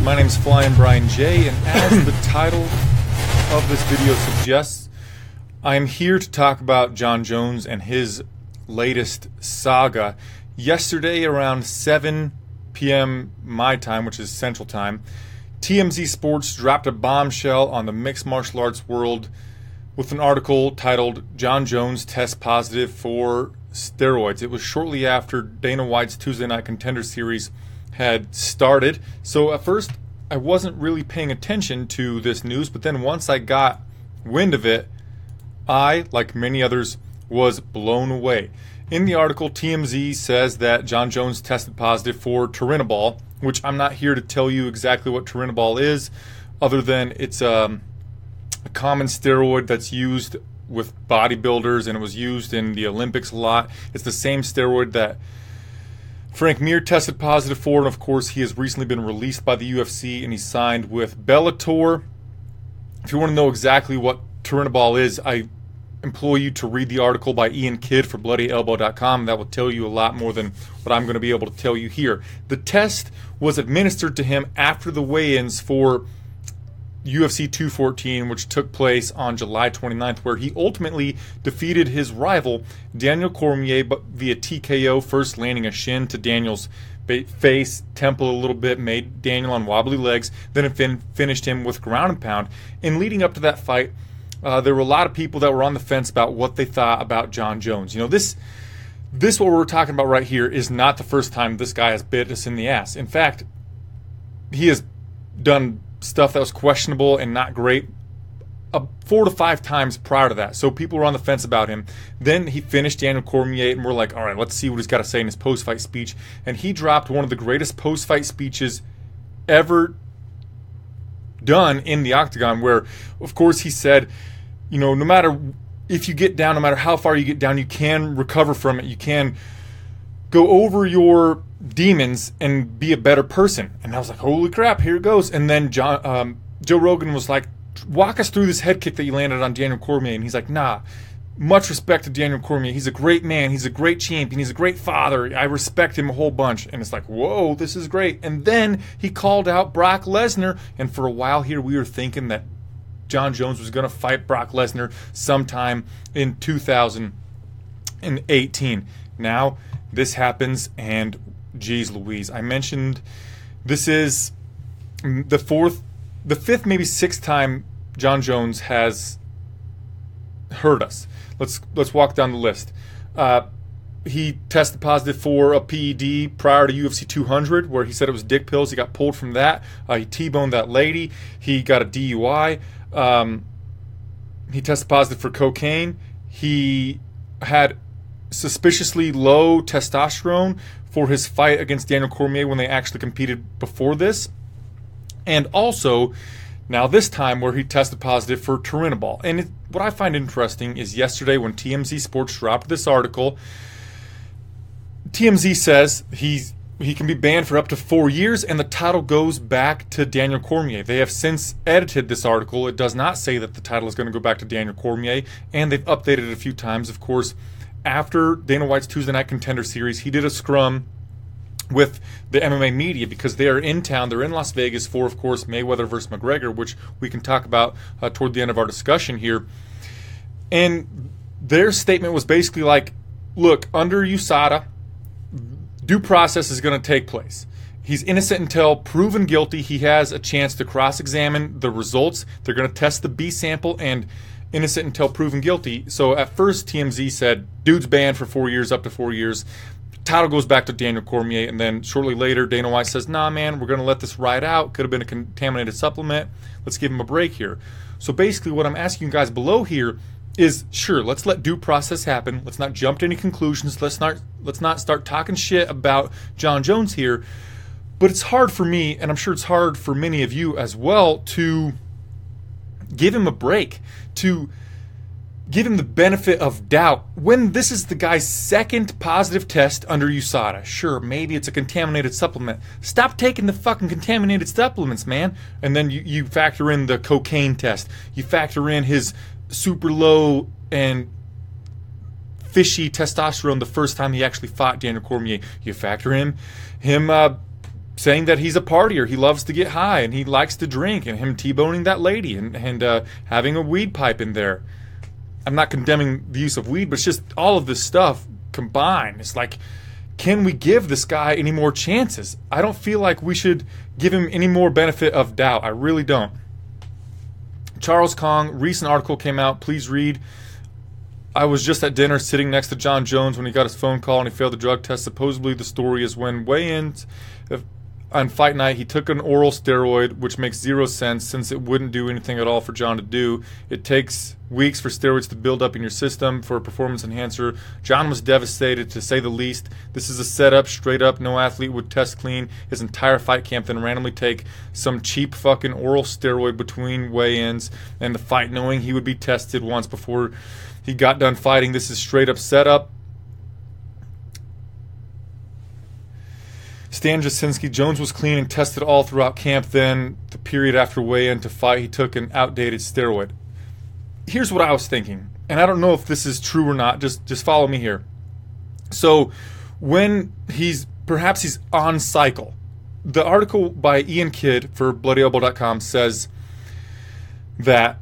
My name is Flyin Brian J, and as the title of this video suggests, I am here to talk about Jon Jones and his latest saga. Yesterday around 7 p.m. my time, which is Central Time, TMZ Sports dropped a bombshell on the mixed martial arts world with an article titled "Jon Jones Tests Positive for Steroids." It was shortly after Dana White's Tuesday Night Contender Series had started. So at first I wasn't really paying attention to this news, but then once I got wind of it, I, like many others, was blown away. In the article, TMZ says that Jon Jones tested positive for turinabol, which I'm not here to tell you exactly what turinabol is, other than it's a common steroid that's used with bodybuilders, and it was used in the Olympics a lot. It's the same steroid that Frank Mir tested positive for, and of course he has recently been released by the UFC and he signed with Bellator. If you want to know exactly what turinabol is, I implore you to read the article by Ian Kidd for BloodyElbow.com. That will tell you a lot more than what I'm going to be able to tell you here. The test was administered to him after the weigh-ins for UFC 214, which took place on July 29th, where he ultimately defeated his rival, Daniel Cormier, but via TKO, first landing a shin to Daniel's face, temple a little bit, made Daniel on wobbly legs, then it finished him with ground and pound. And leading up to that fight, there were a lot of people that were on the fence about what they thought about Jon Jones. You know, this what we're talking about right here is not the first time this guy has bit us in the ass. In fact, he has done stuff that was questionable and not great 4 to 5 times prior to that. So people were on the fence about him. Then he finished Daniel Cormier, and we're like, all right, let's see what he's got to say in his post-fight speech. And he dropped one of the greatest post-fight speeches ever done in the octagon, where, of course, he said, you know, no matter if you get down, no matter how far you get down, you can recover from it. You can go over your demons and be a better person. And I was like, holy crap, here it goes. And then Joe Rogan was like, walk us through this head kick that you landed on Daniel Cormier. And he's like, nah, much respect to Daniel Cormier. He's a great man. He's a great champion. He's a great father. I respect him a whole bunch. And it's like, whoa, this is great. And then he called out Brock Lesnar. And for a while here, we were thinking that Jon Jones was going to fight Brock Lesnar sometime in 2018. Now, this happens, and geez Louise, I mentioned this is the fifth, maybe sixth time Jon Jones has hurt us. Let's walk down the list. He tested positive for a PED prior to UFC 200, where he said it was dick pills. He got pulled from that. He T-boned that lady. He got a DUI. He tested positive for cocaine. He had suspiciously low testosterone for his fight against Daniel Cormier when they actually competed before this. And also, now this time, where he tested positive for turinabol. And what I find interesting is yesterday when TMZ Sports dropped this article, TMZ says he can be banned for up to 4 years, and the title goes back to Daniel Cormier. They have since edited this article. It does not say that the title is going to go back to Daniel Cormier, and they've updated it a few times. Of course, after Dana White's Tuesday Night Contender Series, he did a scrum with the MMA media because they are in town. They're in Las Vegas for, of course, Mayweather versus McGregor, which we can talk about toward the end of our discussion here. And their statement was basically like, look, under USADA, due process is going to take place. He's innocent until proven guilty. He has a chance to cross-examine the results. They're going to test the B sample, and innocent until proven guilty. So at first TMZ said, dude's banned for 4 years, up to 4 years. Title goes back to Daniel Cormier, and then shortly later Dana White says, nah man, we're going to let this ride out. Could have been a contaminated supplement. Let's give him a break here. So basically what I'm asking you guys below here is, sure, let's let due process happen. Let's not jump to any conclusions. Let's not start talking shit about Jon Jones here. But it's hard for me, and I'm sure it's hard for many of you as well, to give him a break, to give him the benefit of doubt when this is the guy's second positive test under USADA. Sure, maybe it's a contaminated supplement. Stop taking the fucking contaminated supplements, man. And then you factor in the cocaine test. You factor in his super low and fishy testosterone the first time he actually fought Daniel Cormier. You factor in him saying that he's a partier, he loves to get high, and he likes to drink, and him T-boning that lady, and having a weed pipe in there. I'm not condemning the use of weed, but it's just all of this stuff combined. It's like, can we give this guy any more chances? I don't feel like we should give him any more benefit of doubt. I really don't. Charles Kong, recent article came out. Please read. I was just at dinner sitting next to Jon Jones when he got his phone call and he failed the drug test. Supposedly the story is when weigh-ins on fight night, he took an oral steroid, which makes zero sense since it wouldn't do anything at all for Jon to do. It takes weeks for steroids to build up in your system for a performance enhancer. Jon was devastated, to say the least. This is a setup, straight up. No athlete would test clean his entire fight camp, then randomly take some cheap fucking oral steroid between weigh-ins and the fight, knowing he would be tested once before he got done fighting. This is straight up setup. Stan Jasinski, Jones was clean and tested all throughout camp. Then, the period after weigh-in to fight, he took an outdated steroid. Here's what I was thinking, and I don't know if this is true or not. Just follow me here. So, when perhaps he's on cycle. The article by Ian Kidd for BloodyElbow.com says that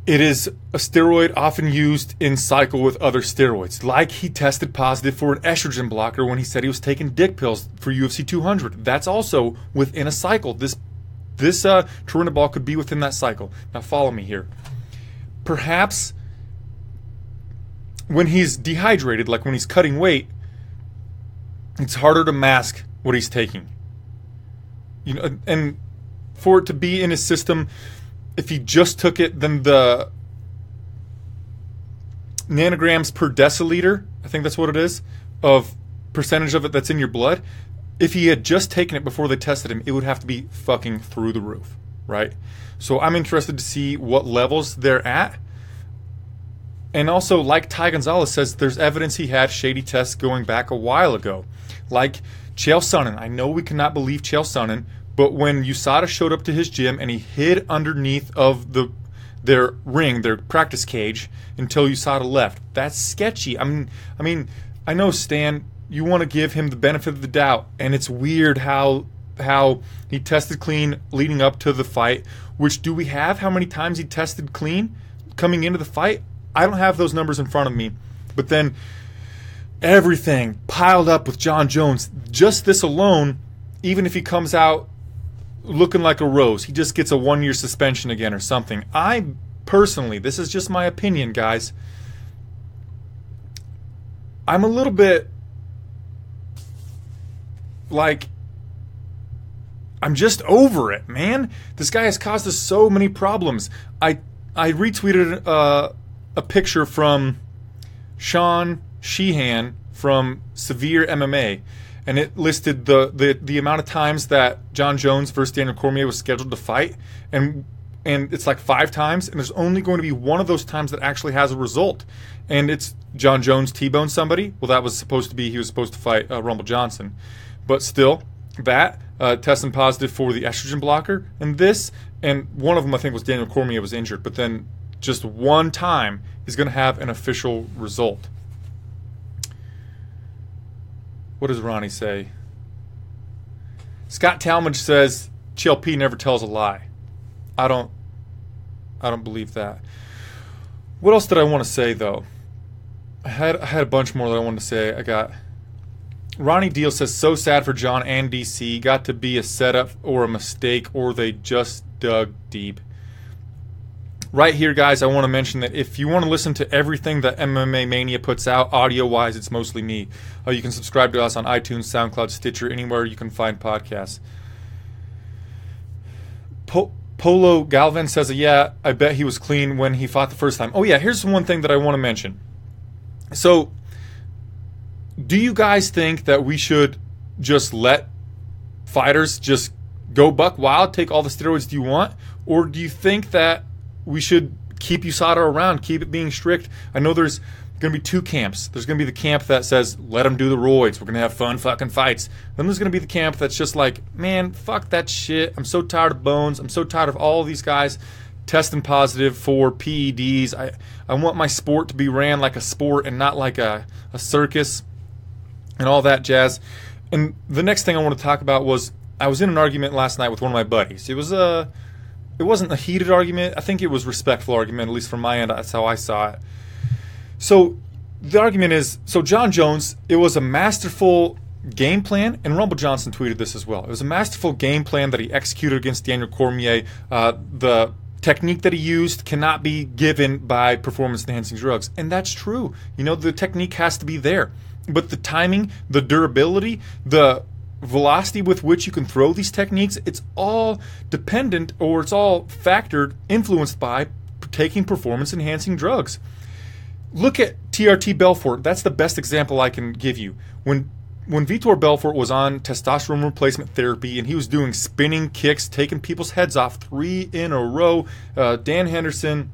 it is a steroid often used in cycle with other steroids. Like he tested positive for an estrogen blocker when he said he was taking dick pills for UFC 200. That's also within a cycle. This turinabol could be within that cycle. Now follow me here. Perhaps when he's dehydrated, like when he's cutting weight, it's harder to mask what he's taking. You know, and for it to be in his system, if he just took it, then the nanograms per deciliter, I think that's what it is, of percentage of it that's in your blood, if he had just taken it before they tested him, it would have to be fucking through the roof, right? So I'm interested to see what levels they're at. And also, like Ty Gonzalez says, there's evidence he had shady tests going back a while ago. Like Chael Sonnen. I know we cannot believe Chael Sonnen, but when USADA showed up to his gym and he hid underneath of their ring, their practice cage, until USADA left, that's sketchy. I mean, I know, Stan, you want to give him the benefit of the doubt, and it's weird how he tested clean leading up to the fight. Which, do we have how many times he tested clean coming into the fight? I don't have those numbers in front of me. But then everything piled up with Jon Jones. Just this alone, even if he comes out looking like a rose, he just gets a 1-year suspension again or something. I personally, this is just my opinion, guys, I'm a little bit like, I'm just over it, man. This guy has caused us so many problems. I retweeted a picture from Sean Sheehan from Severe MMA, and it listed the amount of times that Jon Jones versus Daniel Cormier was scheduled to fight, and it's like 5 times, and there's only going to be one of those times that actually has a result, and it's Jon Jones T-boned somebody. Well, that was supposed to be, he was supposed to fight Rumble Johnson, but still, that testing positive for the estrogen blocker, and one of them I think was Daniel Cormier was injured, but then just one time is going to have an official result. What does Ronnie say? Scott Talmadge says CLP never tells a lie. I don't believe that. What else did I want to say though? I had a bunch more that I wanted to say. I got Ronnie Deal says, so sad for Jon and DC. Got to be a setup or a mistake, or they just dug deep. Right here, guys, I want to mention that if you want to listen to everything that MMA Mania puts out, audio-wise, it's mostly me. You can subscribe to us on iTunes, SoundCloud, Stitcher, anywhere you can find podcasts. Polo Galvin says, yeah, I bet he was clean when he fought the first time. Oh, yeah, here's one thing that I want to mention. So, do you guys think that we should just let fighters just go buck wild, take all the steroids you want? Or do you think that we should keep USADA around, keep it being strict? I know there's going to be 2 camps. There's going to be the camp that says, let them do the roids. We're going to have fun fucking fights. Then there's going to be the camp that's just like, man, fuck that shit. I'm so tired of Bones. I'm so tired of all these guys testing positive for PEDs. I want my sport to be ran like a sport and not like a circus and all that jazz. And the next thing I want to talk about was I was in an argument last night with one of my buddies. It wasn't a heated argument. I think it was a respectful argument, at least from my end. That's how I saw it. So the argument is, Jon Jones, it was a masterful game plan, and Rumble Johnson tweeted this as well. It was a masterful game plan that he executed against Daniel Cormier. The technique that he used cannot be given by performance-enhancing drugs, and that's true. The technique has to be there. But the timing, the durability, the velocity with which you can throw these techniques, it's all dependent, or it's all influenced by taking performance-enhancing drugs. Look at TRT Belfort. That's the best example I can give you. When Vitor Belfort was on testosterone replacement therapy and he was doing spinning kicks, taking people's heads off 3 in a row, Dan Henderson,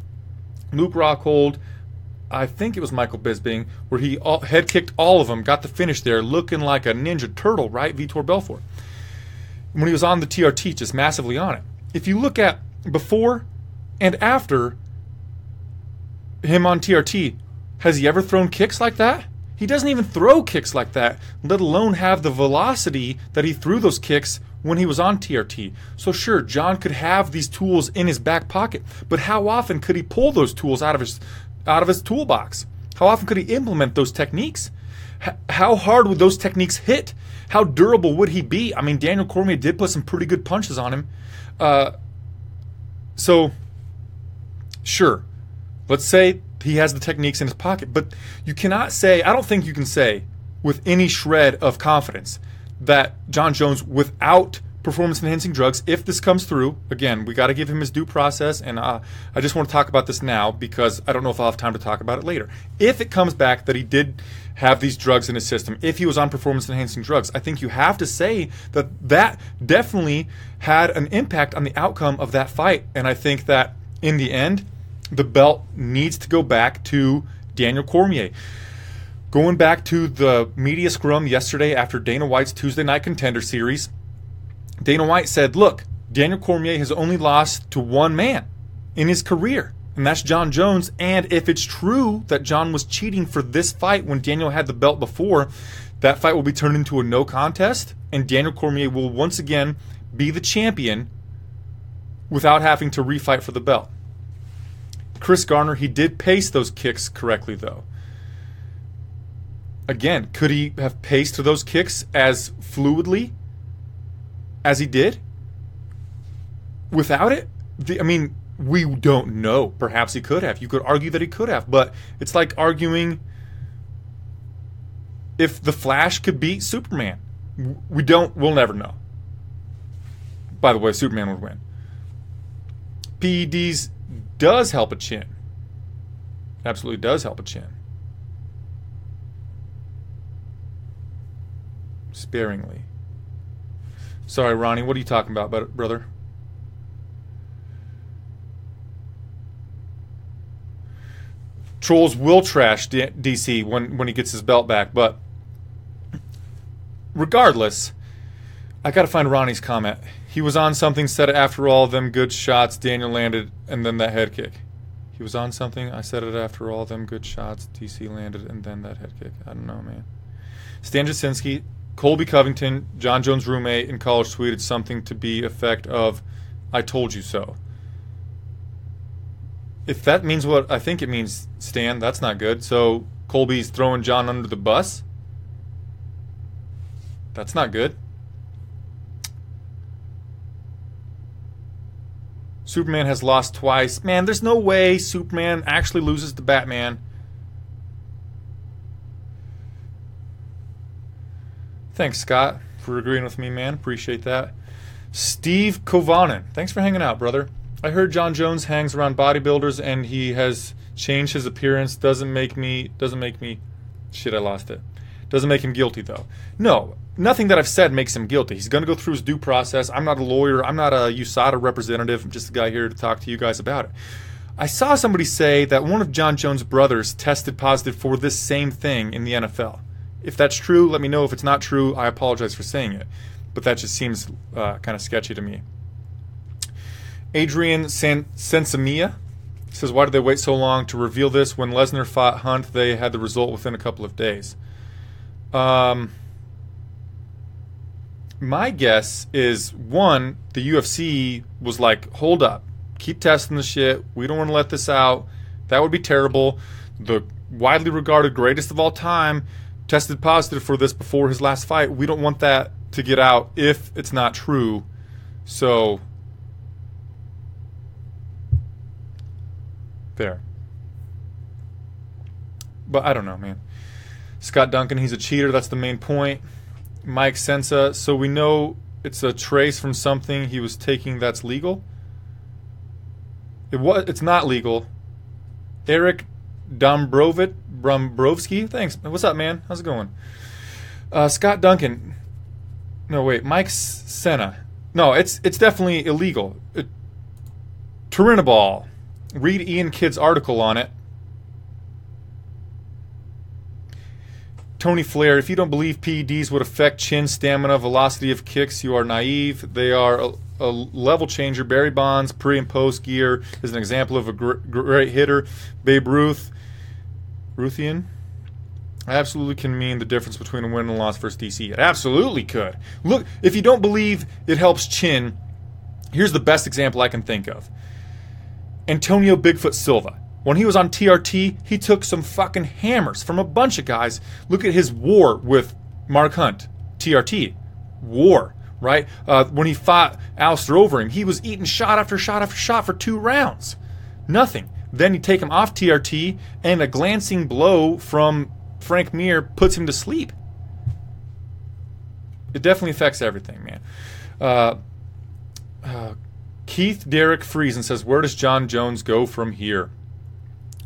Luke Rockhold, I think it was Michael Bisping, where he head kicked all of them, got the finish there, looking like a ninja turtle, right? Vitor Belfort. When he was on the TRT, just massively on it. If you look at before and after him on TRT, has he ever thrown kicks like that? He doesn't even throw kicks like that, let alone have the velocity that he threw those kicks when he was on TRT. So sure, Jon could have these tools in his back pocket, but how often could he pull those tools out of his toolbox? How often could he implement those techniques? How hard would those techniques hit? How durable would he be? I mean, Daniel Cormier did put some pretty good punches on him. So sure, let's say he has the techniques in his pocket, but you cannot say, I don't think you can say with any shred of confidence that Jon Jones, without performance-enhancing drugs, if this comes through, again, we got to give him his due process, and I just want to talk about this now because I don't know if I'll have time to talk about it later. If it comes back that he did have these drugs in his system, if he was on performance-enhancing drugs, I think you have to say that that definitely had an impact on the outcome of that fight, and I think that in the end, the belt needs to go back to Daniel Cormier. Going back to the media scrum yesterday after Dana White's Tuesday Night Contender Series, Dana White said, look, Daniel Cormier has only lost to one man in his career, and that's Jon Jones. And if it's true that Jon was cheating for this fight when Daniel had the belt before, that fight will be turned into a no contest, and Daniel Cormier will once again be the champion without having to refight for the belt. Chris Garner, he did pace those kicks correctly, though. Again, could he have paced those kicks as fluidly as he did without it? We don't know. Perhaps he could have. You could argue that he could have, but it's like arguing if the Flash could beat Superman. We'll never know. By the way, Superman would win. PEDs does help a chin. Absolutely does help a chin. Sparingly. Sorry, Ronnie, what are you talking about, brother? Trolls will trash DC when he gets his belt back, but regardless, I got to find Ronnie's comment. He was on something, said it after all them good shots Daniel landed, and then that head kick. He was on something, I said it after all them good shots DC landed, and then that head kick. I don't know, man. Stan Jasinski, Colby Covington, Jon Jones' roommate in college, tweeted something to the effect of, I told you so. If that means what I think it means, Stan, that's not good. So Colby's throwing Jon under the bus? That's not good. Superman has lost twice. Man, there's no way Superman actually loses to Batman. Thanks, Scott, for agreeing with me, man. Appreciate that. Steve Kovanen, thanks for hanging out, brother. I heard Jon Jones hangs around bodybuilders and he has changed his appearance. Doesn't make me. Shit, I lost it. Doesn't make him guilty, though. No, nothing that I've said makes him guilty. He's going to go through his due process. I'm not a lawyer. I'm not a USADA representative. I'm just a guy here to talk to you guys about it. I saw somebody say that one of Jon Jones' brothers tested positive for this same thing in the NFL. If that's true, let me know. If it's not true, I apologize for saying it. But that just seems kind of sketchy to me. Adrian Sensimia says, why did they wait so long to reveal this? When Lesnar fought Hunt, they had the result within a couple of days. My guess is, one, the UFC was like, hold up, keep testing the shit. We don't want to let this out. That would be terrible. The widely regarded greatest of all time tested positive for this before his last fight. We don't want that to get out if it's not true. So, there. But I don't know, man. Scott Duncan, he's a cheater. That's the main point. Mike Sensa, so we know it's a trace from something he was taking that's legal. It's not legal. Eric Dombrovsky, thanks. What's up, man? How's it going? Scott Duncan. No, wait. Mike Senna. No, it's definitely illegal. Turinabol. Read Ian Kidd's article on it. Tony Flair, if you don't believe PEDs would affect chin, stamina, velocity of kicks, you are naive. They are a level changer. Barry Bonds, pre and post gear, is an example of a great hitter. Babe Ruthian, absolutely can mean the difference between a win and a loss versus DC. It absolutely could. Look, if you don't believe it helps chin, here's the best example I can think of. Antonio Bigfoot Silva. When he was on TRT, he took some fucking hammers from a bunch of guys. Look at his war with Mark Hunt. TRT. War, right? When he fought Alistair Overeem, he was eating shot after shot after shot for 2 rounds. Nothing. Then you take him off TRT, and a glancing blow from Frank Mir puts him to sleep. It definitely affects everything, man. Keith Derek Friesen says, where does Jon Jones go from here?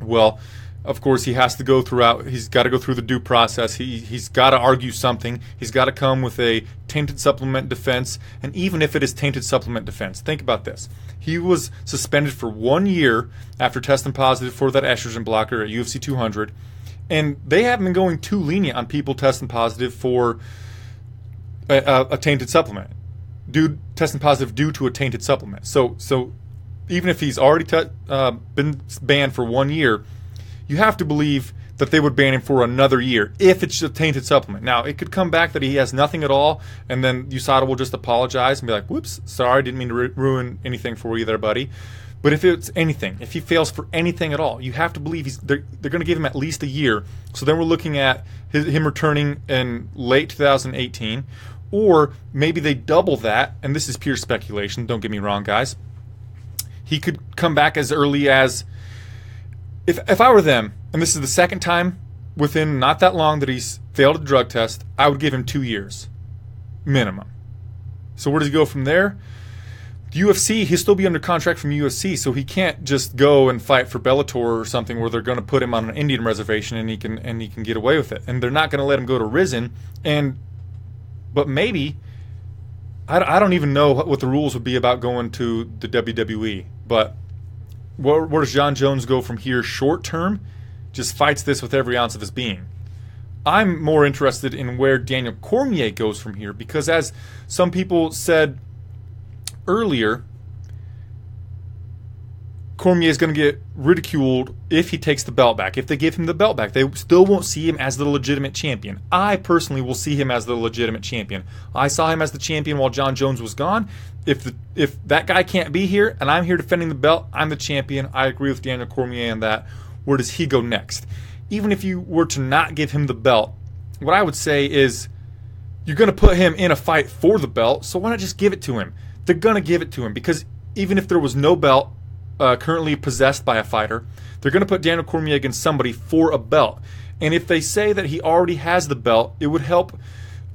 Well, of course, he has to go throughout. He's got to go through the due process. He's got to argue something. He's got to come with a tainted supplement defense. And even if it is tainted supplement defense, think about this. He was suspended for 1 year after testing positive for that estrogen blocker at UFC 200. And they haven't been going too lenient on people testing positive for a tainted supplement. Dude testing positive due to a tainted supplement. So even if he's already been banned for 1 year, you have to believe that they would ban him for another year if it's a tainted supplement. Now, it could come back that he has nothing at all, and then USADA will just apologize and be like, whoops, sorry, didn't mean to ruin anything for you there, buddy. But if it's anything, if he fails for anything at all, you have to believe they're going to give him at least a year. So then we're looking at him returning in late 2018, or maybe they double that, and this is pure speculation, don't get me wrong, guys. He could come back as early as, if I were them, and this is the second time within not that long that he's failed a drug test, I would give him 2 years, minimum. So where does he go from there? The UFC, he'll still be under contract from UFC, so he can't just go and fight for Bellator or something where they're going to put him on an Indian reservation and he can get away with it. And they're not going to let him go to Risen. But maybe, I don't even know what the rules would be about going to the WWE. But where does Jon Jones go from here short term? Just fights this with every ounce of his being. I'm more interested in where Daniel Cormier goes from here, because as some people said earlier, Cormier is going to get ridiculed if he takes the belt back. If they give him the belt back, they still won't see him as the legitimate champion. I personally will see him as the legitimate champion. I saw him as the champion while Jon Jones was gone. If that guy can't be here and I'm here defending the belt, I'm the champion. I agree with Daniel Cormier on that. Where does he go next? Even if you were to not give him the belt, what I would say is you're going to put him in a fight for the belt, so why not just give it to him? They're going to give it to him, because even if there was no belt currently possessed by a fighter, they're going to put Daniel Cormier against somebody for a belt. And if they say that he already has the belt, it would help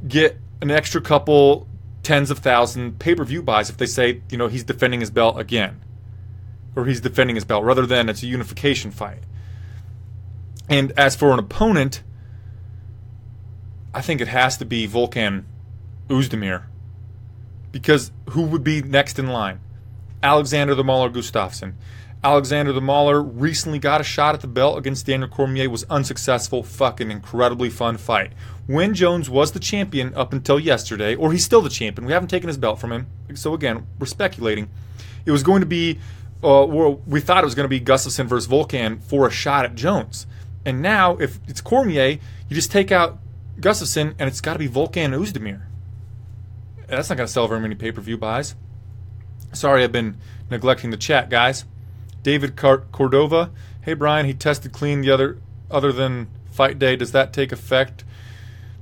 get an extra couple tens of thousand pay-per-view buys if they say, he's defending his belt again. Or he's defending his belt, rather than it's a unification fight. And as for an opponent, I think it has to be Volkan Oezdemir. Because who would be next in line? Alexander the Mauler Gustafsson. Alexander the Mauler recently got a shot at the belt against Daniel Cormier, was unsuccessful. Fucking incredibly fun fight. When Jones was the champion up until yesterday, or he's still the champion, we haven't taken his belt from him, so again, we're speculating. It was going to be, we thought it was going to be Gustafsson versus Volkan for a shot at Jones. And now, if it's Cormier, you just take out Gustafsson, and it's got to be Volkan Oezdemir. That's not going to sell very many pay-per-view buys. Sorry, I've been neglecting the chat, guys. David Cordova. Hey, Brian, he tested clean the other than fight day. Does that take effect?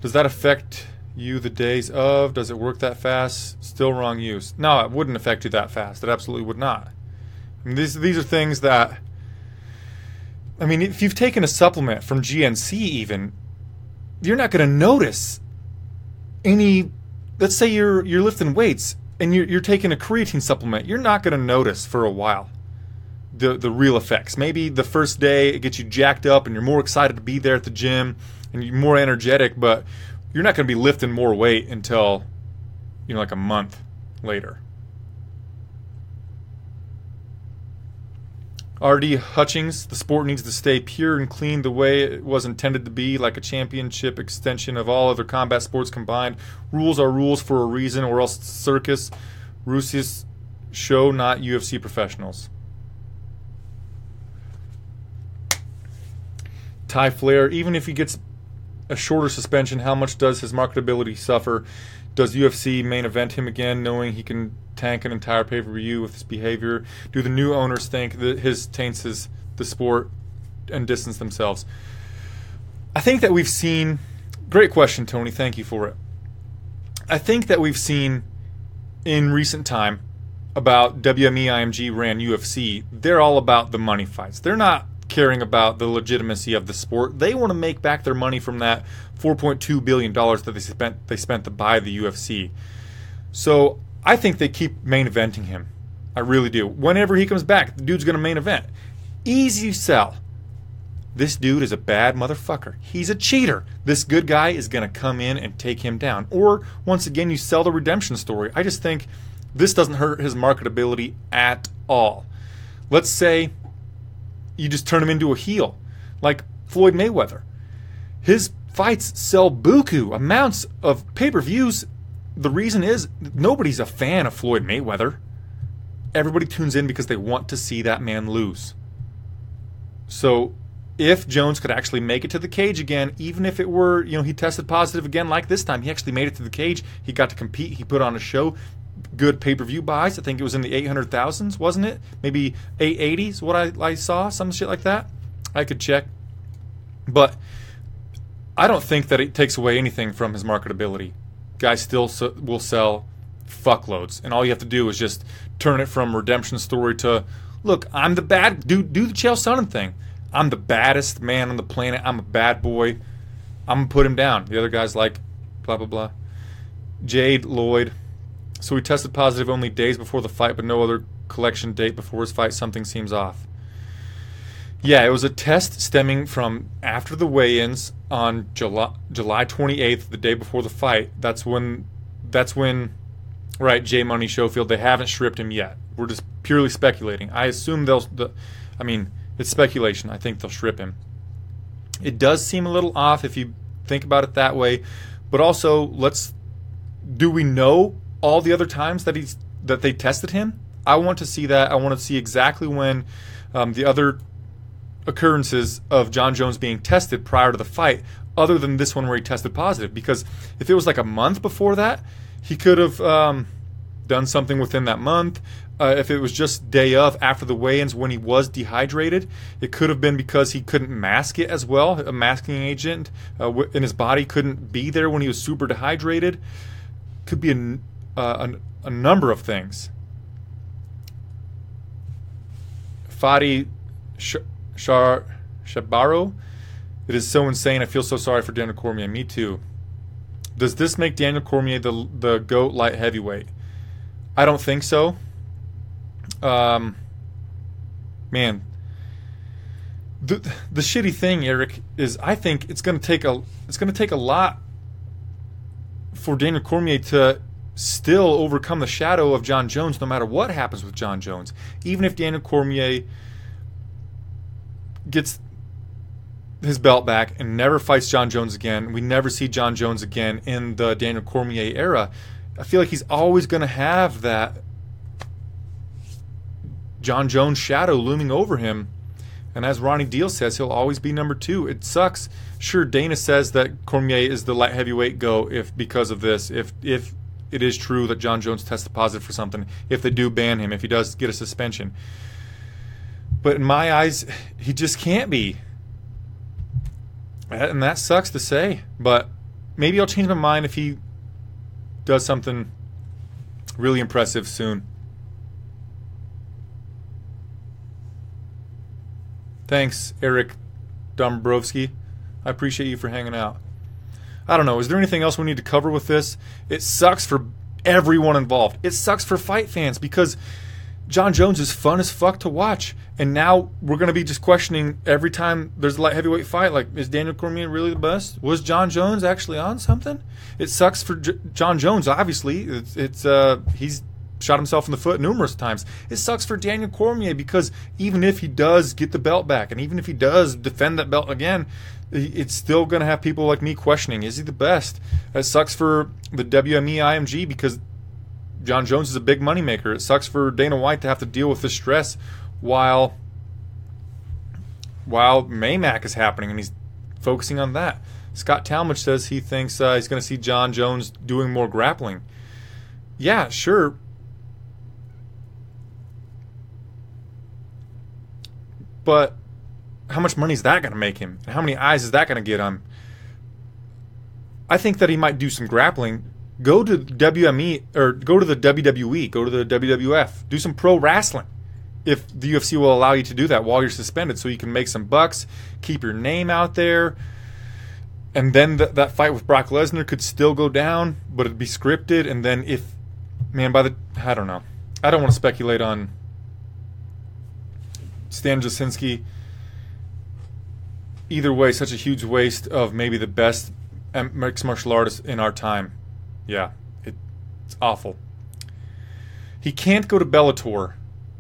Does that affect you the days of? Does it work that fast? Still wrong use. No, it wouldn't affect you that fast. It absolutely would not. I mean, these are things that, I mean, if you've taken a supplement from GNC even, you're not going to notice any, let's say you're lifting weights and you're taking a creatine supplement, you're not going to notice for a while the real effects. Maybe the first day it gets you jacked up and you're more excited to be there at the gym and you're more energetic, but you're not going to be lifting more weight until, like a month later. R.D. Hutchings, the sport needs to stay pure and clean the way it was intended to be, like a championship extension of all other combat sports combined. Rules are rules for a reason, or else circus, Rusius show, not UFC professionals. Ty Flair, even if he gets a shorter suspension, how much does his marketability suffer? Does UFC main event him again, knowing he can tank an entire pay-per-view with his behavior? Do the new owners think that his taints the sport and distance themselves? I think that we've seen... Great question, Tony. Thank you for it. I think that we've seen in recent time about WME, IMG, ran UFC. They're all about the money fights. They're not caring about the legitimacy of the sport. They want to make back their money from that $4.2 billion that they spent to buy the UFC. So I think they keep main eventing him. I really do. Whenever he comes back, the dude's going to main event. Easy sell. This dude is a bad motherfucker. He's a cheater. This good guy is going to come in and take him down. Or, once again, you sell the redemption story. I just think this doesn't hurt his marketability at all. Let's say you just turn him into a heel, like Floyd Mayweather. His fights sell buku amounts of pay-per-views. The reason is nobody's a fan of Floyd Mayweather. Everybody tunes in because they want to see that man lose. So if Jones could actually make it to the cage again, even if it were, he tested positive again like this time, he actually made it to the cage, he got to compete, he put on a show, good pay-per-view buys. I think it was in the 800,000s, wasn't it? Maybe 880s, what I saw, some shit like that. I could check. But I don't think that it takes away anything from his marketability. Guys still will sell fuckloads, and all you have to do is just turn it from redemption story to, look, I'm the bad dude. Do the Chael Sonnen thing. I'm the baddest man on the planet. I'm a bad boy. I'm gonna put him down. The other guy's like, blah blah blah. Jade Lloyd. So he tested positive only days before the fight, but no other collection date before his fight. Something seems off. Yeah, it was a test stemming from after the weigh-ins on July 28th, the day before the fight. That's when, right, J Money Schofield, they haven't stripped him yet. We're just purely speculating. I assume it's speculation. I think they'll strip him. It does seem a little off if you think about it that way, but also do we know all the other times that they tested him? I want to see that. I want to see exactly when the other occurrences of Jon Jones being tested prior to the fight, other than this one where he tested positive. Because if it was like a month before that, he could have done something within that month. If it was just day of after the weigh-ins when he was dehydrated, it could have been because he couldn't mask it as well. A masking agent in his body couldn't be there when he was super dehydrated. Could be a number of things. Fadi Shabaro, it is so insane. I feel so sorry for Daniel Cormier. Me too. Does this make Daniel Cormier the GOAT light heavyweight? I don't think so. Man, the shitty thing, Eric, is I think it's going to take a lot for Daniel Cormier to still overcome the shadow of Jon Jones, no matter what happens with Jon Jones. Even if Daniel Cormier gets his belt back and never fights Jon Jones again, we never see Jon Jones again in the Daniel Cormier era, I feel like he's always going to have that Jon Jones shadow looming over him. And as Ronnie Deal says, he'll always be number 2. It sucks. Sure, Dana says that Cormier is the light heavyweight GOAT because of this. If it is true that Jon Jones tested positive for something, if they do ban him, if he does get a suspension. But in my eyes, he just can't be. And that sucks to say. But maybe I'll change my mind if he does something really impressive soon. Thanks, Eric Dombrowski. I appreciate you for hanging out. I don't know. Is there anything else we need to cover with this? It sucks for everyone involved. It sucks for fight fans because Jon Jones is fun as fuck to watch. And now we're going to be just questioning every time there's a light heavyweight fight, like, is Daniel Cormier really the best? Was Jon Jones actually on something? It sucks for Jon Jones, obviously. He's shot himself in the foot numerous times. It sucks for Daniel Cormier because even if he does get the belt back and even if he does defend that belt again, it's still going to have people like me questioning, is he the best? It sucks for the WME IMG because Jon Jones is a big moneymaker. It sucks for Dana White to have to deal with the stress while Maymac is happening and he's focusing on that. Scott Talmadge says he thinks he's going to see Jon Jones doing more grappling. Yeah, sure. But how much money is that going to make him? And how many eyes is that going to get on? I think that he might do some grappling. Go to WME or go to the WWE, go to the WWF, do some pro wrestling. If the UFC will allow you to do that while you're suspended, so you can make some bucks, keep your name out there, and then that fight with Brock Lesnar could still go down, but it'd be scripted. And then I don't know. I don't want to speculate on Stan Jasinski. Either way, such a huge waste of maybe the best mixed martial artist in our time. Yeah, it's awful. He can't go to Bellator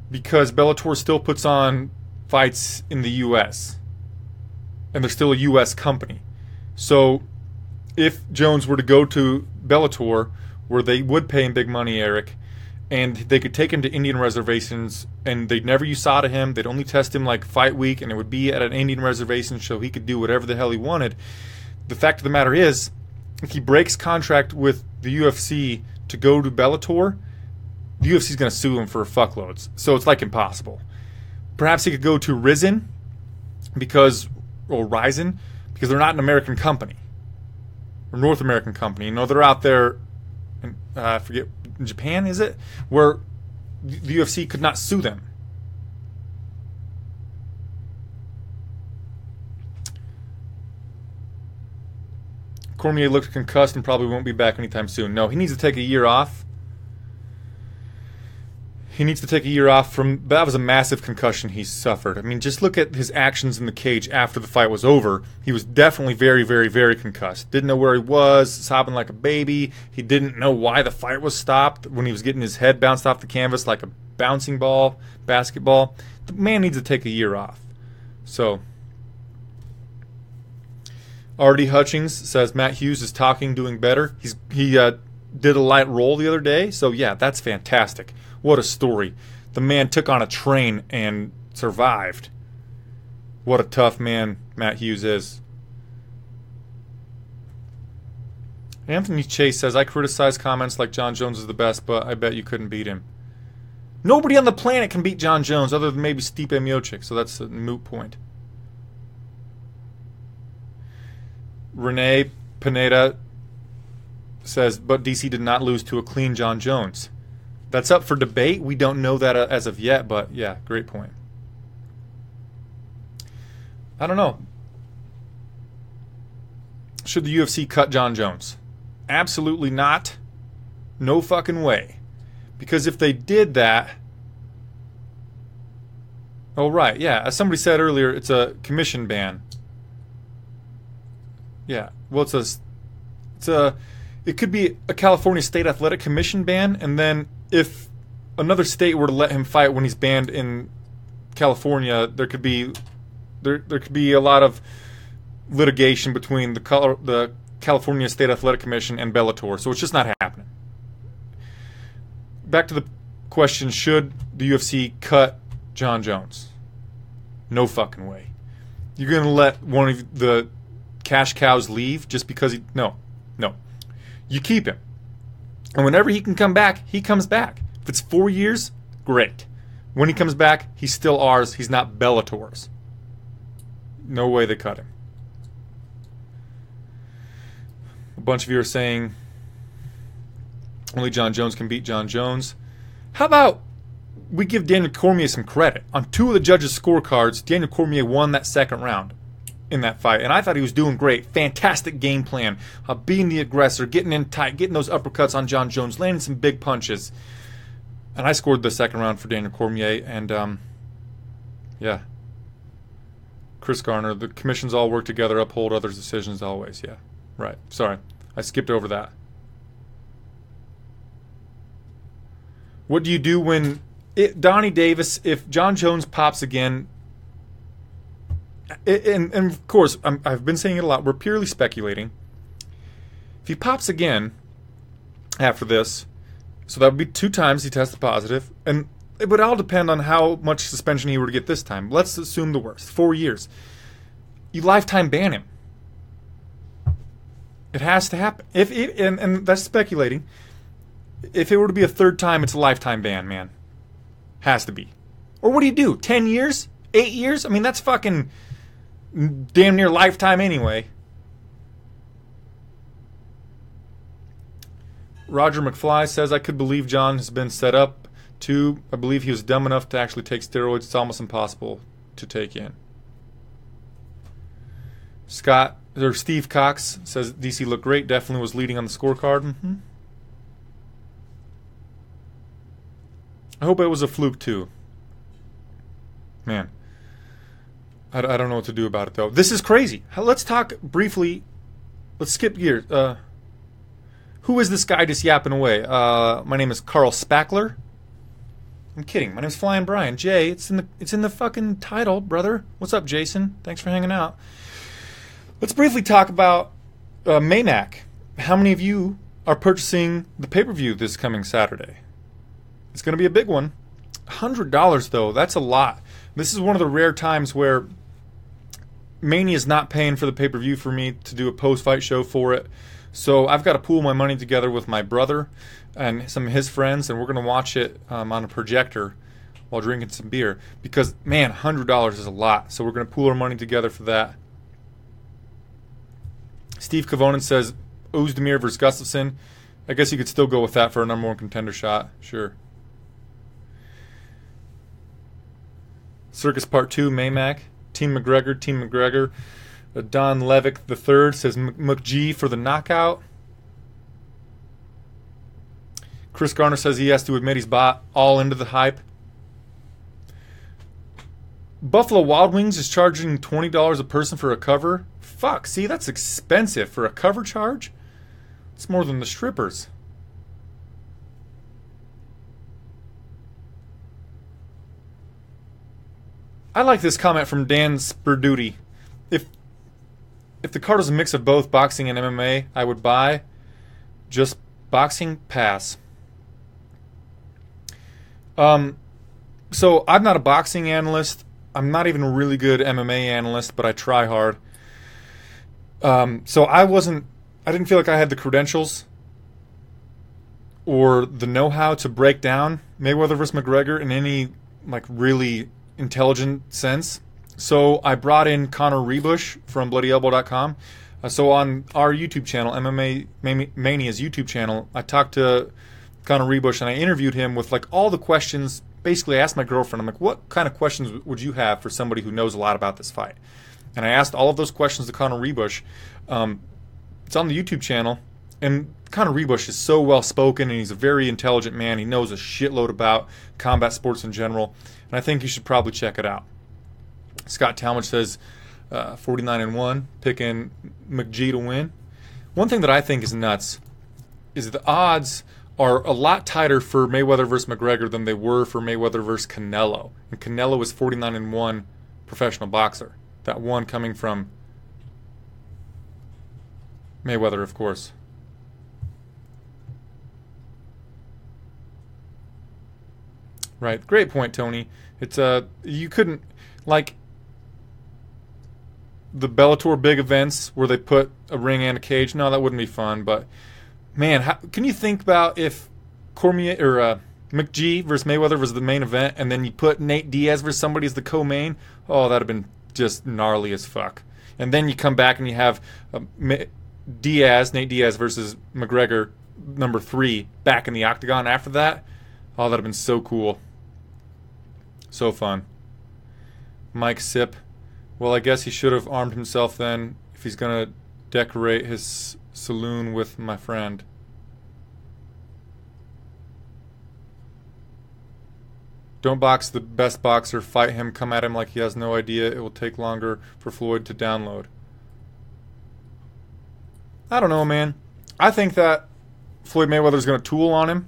because Bellator still puts on fights in the U.S. and they're still a U.S. company. So if Jones were to go to Bellator, where they would pay him big money, Eric, and they could take him to Indian reservations, and they'd never USADA him, they'd only test him like fight week, and it would be at an Indian reservation so he could do whatever the hell he wanted. The fact of the matter is, if he breaks contract with the UFC to go to Bellator, the UFC is going to sue him for fuckloads. So it's like impossible. Perhaps he could go to Ryzen because they're not an American company or North American company. You know, they're out there, I forget, in Japan, is it? Where the UFC could not sue them. Cormier looks concussed and probably won't be back anytime soon. No, he needs to take a year off. He needs to take a year off that was a massive concussion he suffered. I mean, just look at his actions in the cage after the fight was over. He was definitely very, very, very concussed. Didn't know where he was, sobbing like a baby. He didn't know why the fight was stopped when he was getting his head bounced off the canvas like a bouncing ball, basketball. The man needs to take a year off. So, R.D. Hutchings says Matt Hughes is doing better. He did a light roll the other day, so yeah, that's fantastic. What a story. The man took on a train and survived. What a tough man Matt Hughes is. Anthony Chase says, I criticize comments like Jon Jones is the best, but I bet you couldn't beat him. Nobody on the planet can beat Jon Jones other than maybe Stipe Miocic, so that's a moot point. Renee Pineda says, but DC did not lose to a clean Jon Jones. That's up for debate. We don't know that as of yet, but yeah, great point. I don't know. Should the UFC cut Jon Jones? Absolutely not. No fucking way. Because if they did that... Oh, right, yeah. As somebody said earlier, it's a commission ban. Yeah, well, it could be a California State Athletic Commission ban, and then if another state were to let him fight when he's banned in California, there could be a lot of litigation between the California State Athletic Commission and Bellator, so it's just not happening. Back to the question, should the UFC cut Jon Jones? No fucking way. You're going to let one of the cash cows leave just because no. You keep him. And whenever he can come back, he comes back. If it's 4 years, great. When he comes back, he's still ours. He's not Bellator's. No way they cut him. A bunch of you are saying only Jon Jones can beat Jon Jones. How about we give Daniel Cormier some credit? On 2 of the judges' scorecards, Daniel Cormier won that second round in that fight. And I thought he was doing great. Fantastic game plan. Being the aggressor, getting in tight, getting those uppercuts on Jon Jones, landing some big punches. And I scored the second round for Daniel Cormier. And, yeah. Chris Garner, the commissions all work together, uphold others' decisions always. Yeah, right. Sorry. I skipped over that. What do you do when Donnie Davis, if Jon Jones pops again, and of course, I've been saying it a lot, we're purely speculating. If he pops again after this, so that would be 2 times he tested positive, and it would all depend on how much suspension he were to get this time. Let's assume the worst, 4 years. You lifetime ban him. It has to happen. And that's speculating. If it were to be a 3rd time, it's a lifetime ban, man. Has to be. Or what do you do? 10 years? 8 years? I mean, that's fucking damn near lifetime anyway. Roger McFly says, I could believe Jon has been set up to. I believe he was dumb enough to actually take steroids. It's almost impossible to take in. Steve Cox says, DC looked great. Definitely was leading on the scorecard. Mm-hmm. I hope it was a fluke, too. Man. I don't know what to do about it, though. This is crazy. Let's talk briefly. Let's skip gears. Who is this guy just yapping away? My name is Carl Spackler. I'm kidding. My name's Flyin Brian J. It's in the fucking title, brother. What's up, Jason? Thanks for hanging out. Let's briefly talk about Maymac. How many of you are purchasing the pay-per-view this coming Saturday? It's going to be a big one. $100, though. That's a lot. This is one of the rare times where Mania is not paying for the pay-per-view for me to do a post-fight show for it. So I've got to pool my money together with my brother and some of his friends, and we're going to watch it on a projector while drinking some beer. Because, man, $100 is a lot. So we're going to pool our money together for that. Steve Kavonen says, Ozdemir versus Gustafsson. I guess you could still go with that for a number 1 contender shot. Sure. Circus Part 2, Maymac. Team McGregor. Don Levick III says McG for the knockout. Chris Garner says he has to admit he's bought all into the hype. Buffalo Wild Wings is charging $20 a person for a cover. Fuck, see, that's expensive for a cover charge. It's more than the strippers. I like this comment from Dan Sperduti. If the card was a mix of both boxing and MMA, I would buy. Just boxing, pass. So I'm not a boxing analyst. I'm not even a really good MMA analyst, but I try hard. So I didn't feel like I had the credentials or the know-how to break down Mayweather versus McGregor in any really intelligent sense. So I brought in Connor Rebush from BloodyElbow.com. So on our YouTube channel, MMA Mania's YouTube channel, I talked to Connor Rebush and I interviewed him with all the questions. Basically, I asked my girlfriend, I'm like, what kind of questions would you have for somebody who knows a lot about this fight? And I asked all of those questions to Connor Rebush. It's on the YouTube channel. And Connor Rebush is so well-spoken, and he's a very intelligent man. He knows a shitload about combat sports in general. And I think you should probably check it out. Scott Talmadge says 49-1, picking McG to win. One thing that I think is nuts is the odds are a lot tighter for Mayweather versus McGregor than they were for Mayweather versus Canelo. And Canelo is 49-1 professional boxer. That one coming from Mayweather, of course. Right. Great point, Tony. It's you couldn't the Bellator big events where they put a ring and a cage. No, that wouldn't be fun, but man, can you think about if Cormier or McG versus Mayweather was the main event, and then you put Nate Diaz versus somebody as the co-main? Oh, that'd have been just gnarly as fuck. And then you come back and you have Nate Diaz versus McGregor, number 3, back in the octagon after that. Oh, that'd have been so cool. So fun. Mike Sip. Well, I guess he should have armed himself then if he's going to decorate his saloon with my friend. Don't box the best boxer. Fight him. Come at him like he has no idea. It will take longer for Floyd to download. I don't know, man. I think that Floyd Mayweather's going to tool on him.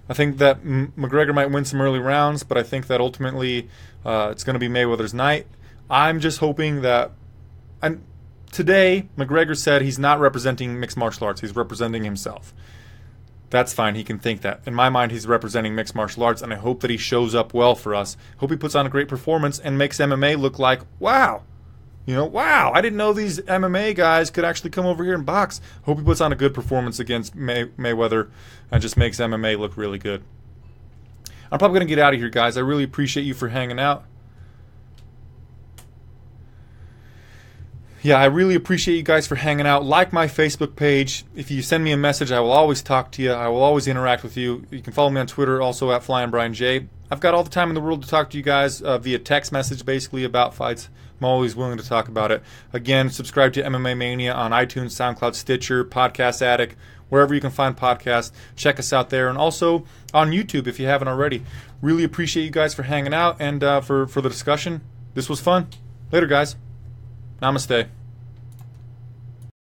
I think that McGregor might win some early rounds, but I think that ultimately it's going to be Mayweather's night. I'm just hoping that... And today, McGregor said he's not representing mixed martial arts. He's representing himself. That's fine. He can think that. In my mind, he's representing mixed martial arts, and I hope that he shows up well for us. Hope he puts on a great performance and makes MMA look like, wow. You know, wow, I didn't know these MMA guys could actually come over here and box. Hope he puts on a good performance against Mayweather and just makes MMA look really good. I'm probably going to get out of here, guys. I really appreciate you for hanging out. Yeah, I really appreciate you guys for hanging out. Like my Facebook page. If you send me a message, I will always talk to you. I will always interact with you. You can follow me on Twitter, also at Flyin Brian J. I've got all the time in the world to talk to you guys via text message, basically, about fights. I'm always willing to talk about it. Again, subscribe to MMA Mania on iTunes, SoundCloud, Stitcher, Podcast Addict, wherever you can find podcasts. Check us out there. And also on YouTube, if you haven't already. Really appreciate you guys for hanging out and for the discussion. This was fun. Later, guys. Namaste.